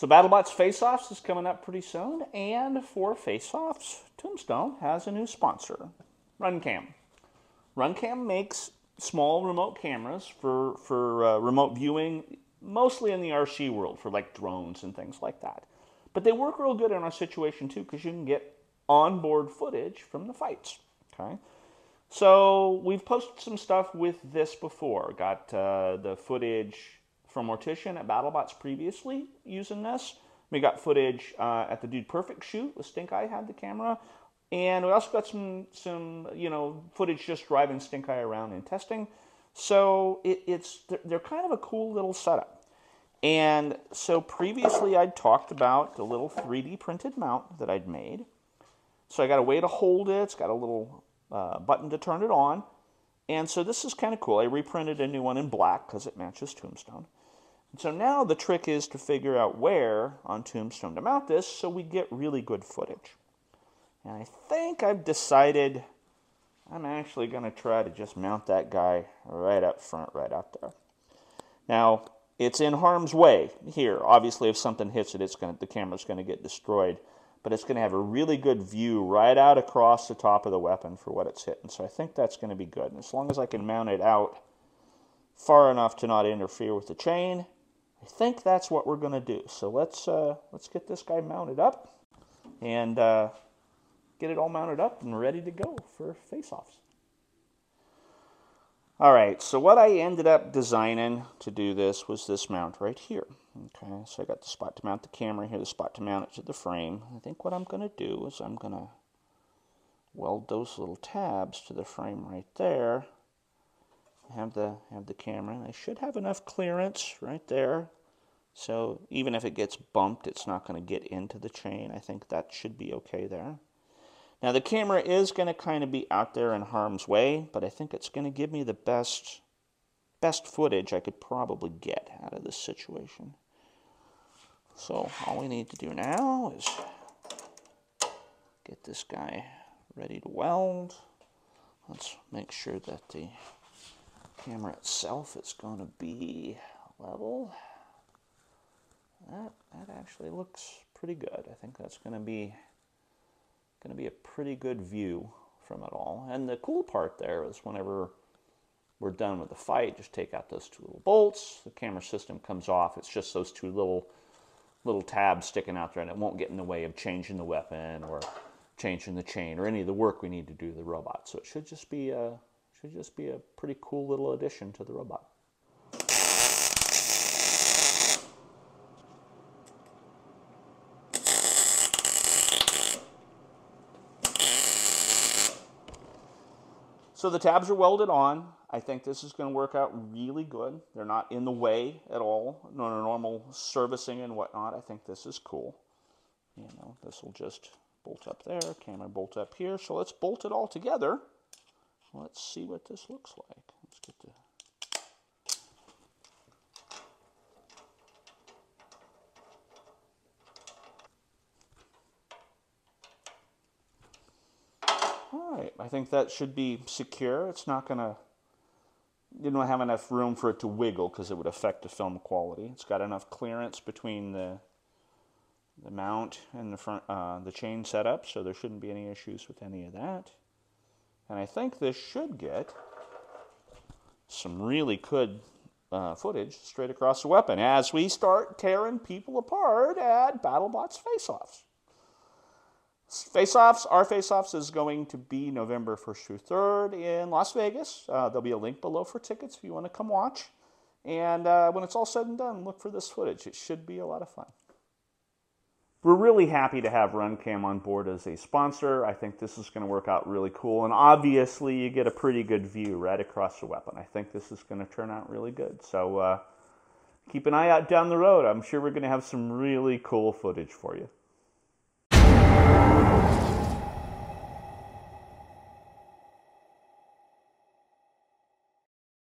So BattleBots Faceoffs is coming up pretty soon, and for Faceoffs, Tombstone has a new sponsor, RunCam. RunCam makes small remote cameras for remote viewing, mostly in the RC world, for like drones and things like that. But they work real good in our situation too, because you can get onboard footage from the fights. Okay, so we've posted some stuff with this before. Got the footage from Mortician at BattleBots previously using this. We got footage at the Dude Perfect shoot with Stink Eye had the camera, and we also got some footage just driving Stink Eye around and testing. So they're kind of a cool little setup. And so previously I'd talked about the little 3D printed mount that I'd made. So I got a way to hold it. It's got a little button to turn it on. And so this is kind of cool. I reprinted a new one in black because it matches Tombstone. And so now the trick is to figure out where on Tombstone to mount this so we get really good footage. And I think I've decided I'm actually going to try to just mount that guy right up front, right out there. Now, it's in harm's way here. Obviously, if something hits it, the camera's going to get destroyed. But it's going to have a really good view right out across the top of the weapon for what it's hitting. So I think that's going to be good. And as long as I can mount it out far enough to not interfere with the chain, I think that's what we're going to do. So let's get this guy mounted up and get it all mounted up and ready to go for face-offs. All right, so what I ended up designing to do this was this mount right here. Okay, so I got the spot to mount the camera here, the spot to mount it to the frame. I think what I'm going to do is I'm going to weld those little tabs to the frame right there. Have the camera, and I should have enough clearance right there. So even if it gets bumped, it's not going to get into the chain. I think that should be okay there. Now the camera is going to kind of be out there in harm's way, but I think it's going to give me the best footage I could probably get out of this situation. So all we need to do now is get this guy ready to weld. Let's make sure that the camera itself is going to be level. That actually looks pretty good. I think that's going to be a pretty good view from it all. And the cool part there is whenever we're done with the fight, just take out those two little bolts. The camera system comes off. It's just those two little tabs sticking out there, and it won't get in the way of changing the weapon or changing the chain or any of the work we need to do to the robot. So it should just be a pretty cool little addition to the robot. So the tabs are welded on. I think this is going to work out really good. They're not in the way at all. No normal servicing and whatnot. I think this is cool. You know, this will just bolt up there, camera bolt up here. So let's bolt it all together. Let's see what this looks like. Let's get the... All right, I think that should be secure. It's not gonna, you don't have enough room for it to wiggle because it would affect the film quality. It's got enough clearance between the mount and the front, the chain setup, so there shouldn't be any issues with any of that. And I think this should get some really good footage straight across the weapon as we start tearing people apart at BattleBots Faceoffs. Our Faceoffs is going to be November 1st through 3rd in Las Vegas. There'll be a link below for tickets if you want to come watch. And when it's all said and done, look for this footage. It should be a lot of fun. We're really happy to have RunCam on board as a sponsor. I think this is going to work out really cool. And obviously, you get a pretty good view right across the weapon. I think this is going to turn out really good. So keep an eye out down the road. I'm sure we're going to have some really cool footage for you.